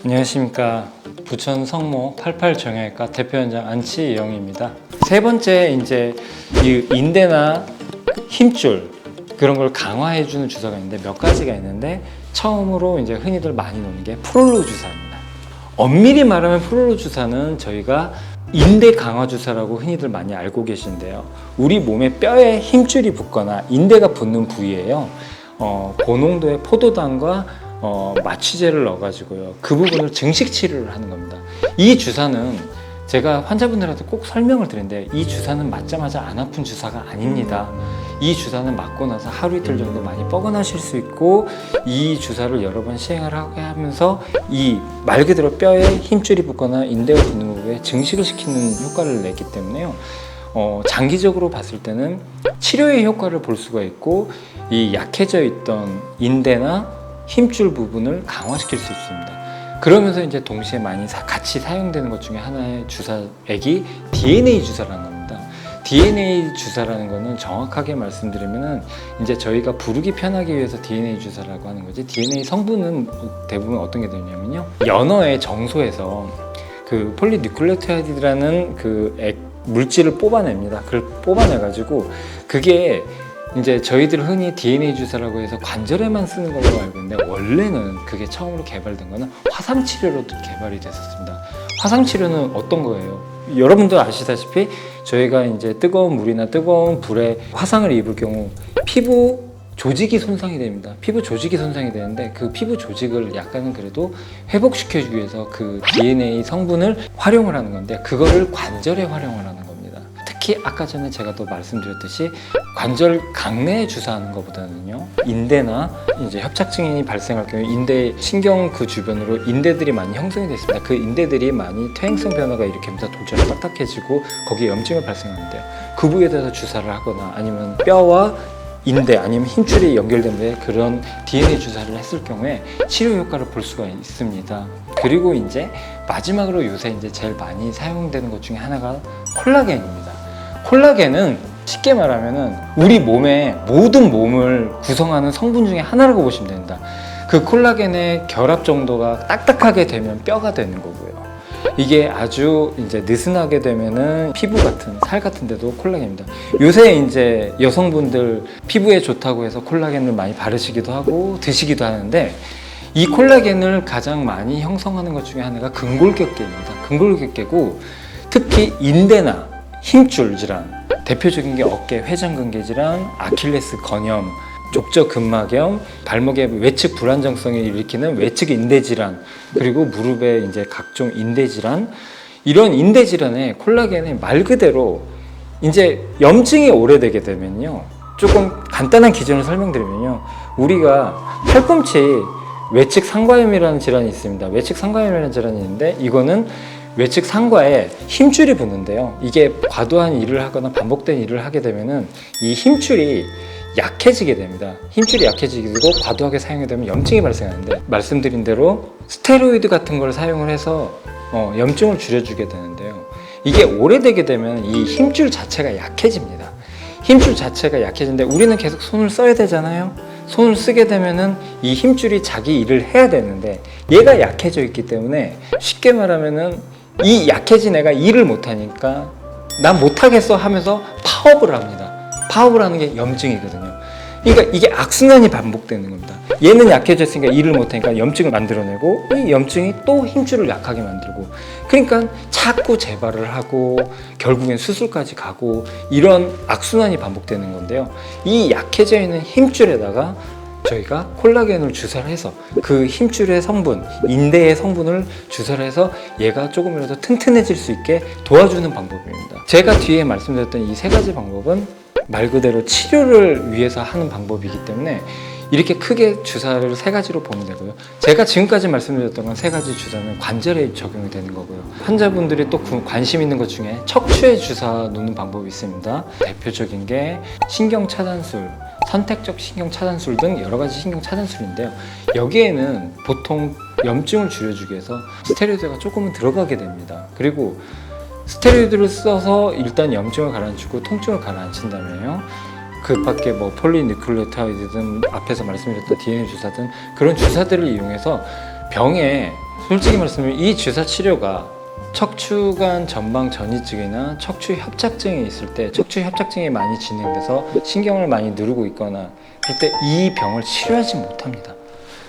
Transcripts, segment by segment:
안녕하십니까. 부천 성모 88정형외과 대표원장 안치영입니다. 세 번째 이제 이 인대나 힘줄 그런 걸 강화해주는 주사가 있는데 몇 가지가 있는데 처음으로 이제 흔히들 많이 놓는 게 프롤로 주사입니다. 엄밀히 말하면 프롤로 주사는 저희가 인대 강화 주사라고 흔히들 많이 알고 계신데요. 우리 몸에 뼈에 힘줄이 붙거나 인대가 붙는 부위에요. 고농도의 포도당과 마취제를 넣어가지고요. 그 부분을 증식 치료를 하는 겁니다. 이 주사는 제가 환자분들한테 꼭 설명을 드리는데 이 주사는 맞자마자 안 아픈 주사가 아닙니다. 이 주사는 맞고 나서 하루 이틀 정도 많이 뻐근하실 수 있고 이 주사를 여러 번 시행을 하게 하면서 이 말 그대로 뼈에 힘줄이 붙거나 인대가 붙는 부분에 증식을 시키는 효과를 냈기 때문에요. 장기적으로 봤을 때는 치료의 효과를 볼 수가 있고 이 약해져 있던 인대나 힘줄 부분을 강화시킬 수 있습니다. 그러면서 이제 동시에 많이 같이 사용되는 것 중에 하나의 주사액이 DNA 주사라는 겁니다. DNA 주사라는 거는 정확하게 말씀드리면은 이제 저희가 부르기 편하기 위해서 DNA 주사라고 하는 거지, DNA 성분은 대부분 어떤 게 되냐면요, 연어의 정소에서 그 폴리뉴클레오타이드라는 그 물질을 뽑아냅니다. 그걸 뽑아내가지고 그게 이제 저희들 흔히 DNA 주사라고 해서 관절에만 쓰는 걸로 알고 있는데 원래는 그게 처음으로 개발된 거는 화상 치료로도 개발이 됐었습니다. 화상 치료는 어떤 거예요? 여러분도 아시다시피 저희가 이제 뜨거운 물이나 뜨거운 불에 화상을 입을 경우 피부 조직이 손상이 됩니다. 피부 조직이 손상이 되는데 그 피부 조직을 약간은 그래도 회복시켜주기 위해서 그 DNA 성분을 활용을 하는 건데 그거를 관절에 활용을 하는 겁니다. 특히 아까 전에 제가 또 말씀드렸듯이 관절 강내에 주사하는 것보다는요, 인대나 이제 협착증이 발생할 경우 인대 신경 그 주변으로 인대들이 많이 형성이 되어 있습니다. 그 인대들이 많이 퇴행성 변화가 일으키면서 돌처럼 딱딱해지고 거기에 염증이 발생하는데요. 그 부위에 대해서 주사를 하거나 아니면 뼈와 인대 아니면 힘줄이 연결된 데에 그런 DNA 주사를 했을 경우에 치료 효과를 볼 수가 있습니다. 그리고 이제 마지막으로 요새 이제 제일 많이 사용되는 것 중에 하나가 콜라겐입니다. 콜라겐은 쉽게 말하면은 우리 몸의 모든 몸을 구성하는 성분 중에 하나라고 보시면 됩니다. 그 콜라겐의 결합 정도가 딱딱하게 되면 뼈가 되는 거고요. 이게 아주 이제 느슨하게 되면은 피부 같은 살 같은 데도 콜라겐입니다. 요새 이제 여성분들 피부에 좋다고 해서 콜라겐을 많이 바르시기도 하고 드시기도 하는데 이 콜라겐을 가장 많이 형성하는 것 중에 하나가 근골격계입니다. 근골격계고 특히 인대나 힘줄 질환, 대표적인 게 어깨 회전근개 질환, 아킬레스 건염, 족저근막염, 발목의 외측 불안정성을 일으키는 외측 인대 질환, 그리고 무릎의 이제 각종 인대 질환, 이런 인대 질환에 콜라겐이 말 그대로 이제 염증이 오래되게 되면요, 조금 간단한 기준을 설명드리면요, 우리가 팔꿈치 외측 상과염이라는 질환이 있습니다. 외측 상과염이라는 질환이 있는데 이거는 외측 상과에 힘줄이 붙는데요, 이게 과도한 일을 하거나 반복된 일을 하게 되면은 이 힘줄이 약해지게 됩니다. 힘줄이 약해지게 되고 과도하게 사용이 되면 염증이 발생하는데 말씀드린 대로 스테로이드 같은 걸 사용을 해서 염증을 줄여주게 되는데요, 이게 오래되게 되면 이 힘줄 자체가 약해집니다. 힘줄 자체가 약해지는데 우리는 계속 손을 써야 되잖아요. 손을 쓰게 되면은 이 힘줄이 자기 일을 해야 되는데 얘가 약해져 있기 때문에 쉽게 말하면은 이 약해진 애가 일을 못하니까 난 못하겠어 하면서 파업을 합니다. 파업을 하는 게 염증이거든요. 그러니까 이게 악순환이 반복되는 겁니다. 얘는 약해졌으니까 일을 못하니까 염증을 만들어내고 이 염증이 또 힘줄을 약하게 만들고, 그러니까 자꾸 재발을 하고 결국엔 수술까지 가고 이런 악순환이 반복되는 건데요, 이 약해져 있는 힘줄에다가 저희가 콜라겐을 주사를 해서 그 힘줄의 성분, 인대의 성분을 주사를 해서 얘가 조금이라도 튼튼해질 수 있게 도와주는 방법입니다. 제가 뒤에 말씀드렸던 이 세 가지 방법은 말 그대로 치료를 위해서 하는 방법이기 때문에 이렇게 크게 주사를 세 가지로 보면 되고요. 제가 지금까지 말씀드렸던 건 세 가지 주사는 관절에 적용이 되는 거고요. 환자분들이 또 관심 있는 것 중에 척추에 주사 놓는 방법이 있습니다. 대표적인 게 신경차단술, 선택적 신경차단술 등 여러 가지 신경차단술인데요, 여기에는 보통 염증을 줄여주기 위해서 스테로이드가 조금은 들어가게 됩니다. 그리고 스테로이드를 써서 일단 염증을 가라앉히고 통증을 가라앉힌다면요, 그 밖에 뭐 폴리뉴클레오타이드든 앞에서 말씀드렸던 DNA 주사든 그런 주사들을 이용해서 병에 솔직히 말씀드리면 이 주사 치료가 척추관 전방 전이증이나 척추 협착증이 있을 때, 척추 협착증이 많이 진행돼서 신경을 많이 누르고 있거나 그럴 때 이 병을 치료하지 못합니다.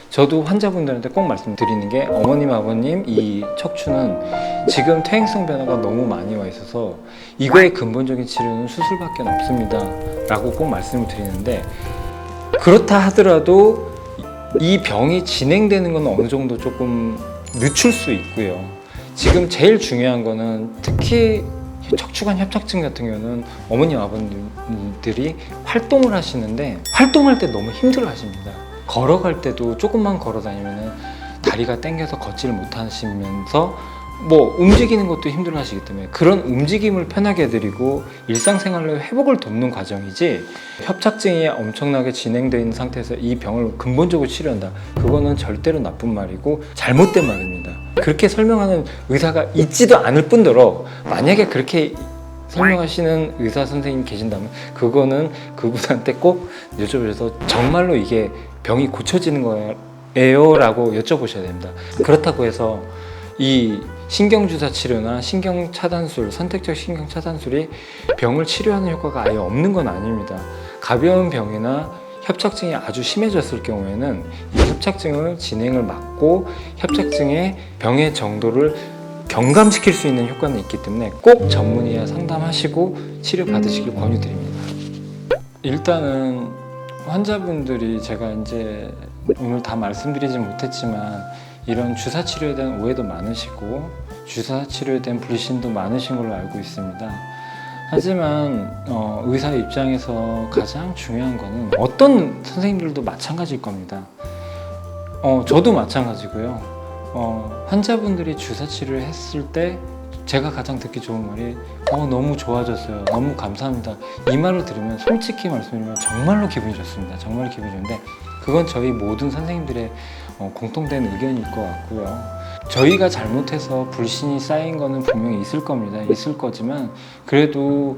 저도 환자분들한테 꼭 말씀드리는 게, 어머님 아버님 이 척추는 지금 퇴행성 변화가 너무 많이 와 있어서 이거의 근본적인 치료는 수술밖에 없습니다 라고 꼭 말씀을 드리는데, 그렇다 하더라도 이 병이 진행되는 건 어느 정도 조금 늦출 수 있고요. 지금 제일 중요한 거는 특히 척추관 협착증 같은 경우는 어머님 아버님들이 활동을 하시는데 활동할 때 너무 힘들어 하십니다. 걸어갈 때도 조금만 걸어 다니면 다리가 당겨서 걷지를 못하시면서 뭐 움직이는 것도 힘들어 하시기 때문에 그런 움직임을 편하게 해드리고 일상생활로 회복을 돕는 과정이지, 협착증이 엄청나게 진행되어 있는 상태에서 이 병을 근본적으로 치료한다, 그거는 절대로 나쁜 말이고 잘못된 말입니다. 그렇게 설명하는 의사가 있지도 않을 뿐더러, 만약에 그렇게 설명하시는 의사 선생님 계신다면 그거는 그분한테 꼭 여쭤보셔서 정말로 이게 병이 고쳐지는 거예요? 라고 여쭤보셔야 됩니다. 그렇다고 해서 이 신경주사 치료나 신경차단술, 선택적 신경차단술이 병을 치료하는 효과가 아예 없는 건 아닙니다. 가벼운 병이나 협착증이 아주 심해졌을 경우에는 이 협착증을 진행을 막고 협착증의 병의 정도를 경감시킬 수 있는 효과는 있기 때문에 꼭 전문의와 상담하시고 치료받으시길 권유드립니다. 일단은 환자분들이, 제가 이제 오늘 다 말씀드리지 못했지만 이런 주사 치료에 대한 오해도 많으시고 주사 치료에 대한 불신도 많으신 걸로 알고 있습니다. 하지만 의사 입장에서 가장 중요한 거는, 어떤 선생님들도 마찬가지일 겁니다. 저도 마찬가지고요. 환자분들이 주사 치료를 했을 때 제가 가장 듣기 좋은 말이 너무 좋아졌어요, 너무 감사합니다, 이 말을 들으면 솔직히 말씀드리면 정말로 기분이 좋습니다. 정말 기분이 좋은데, 그건 저희 모든 선생님들의 공통된 의견일 것 같고요. 저희가 잘못해서 불신이 쌓인 거는 분명히 있을 겁니다. 있을 거지만 그래도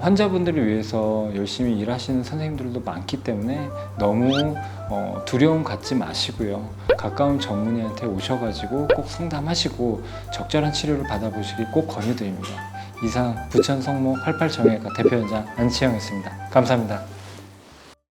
환자분들을 위해서 열심히 일하시는 선생님들도 많기 때문에 너무 두려움 갖지 마시고요. 가까운 전문의한테 오셔가지고 꼭 상담하시고 적절한 치료를 받아보시길 꼭 권유드립니다. 이상 부천 성모 88정형외과 대표원장 안치영이었습니다. 감사합니다.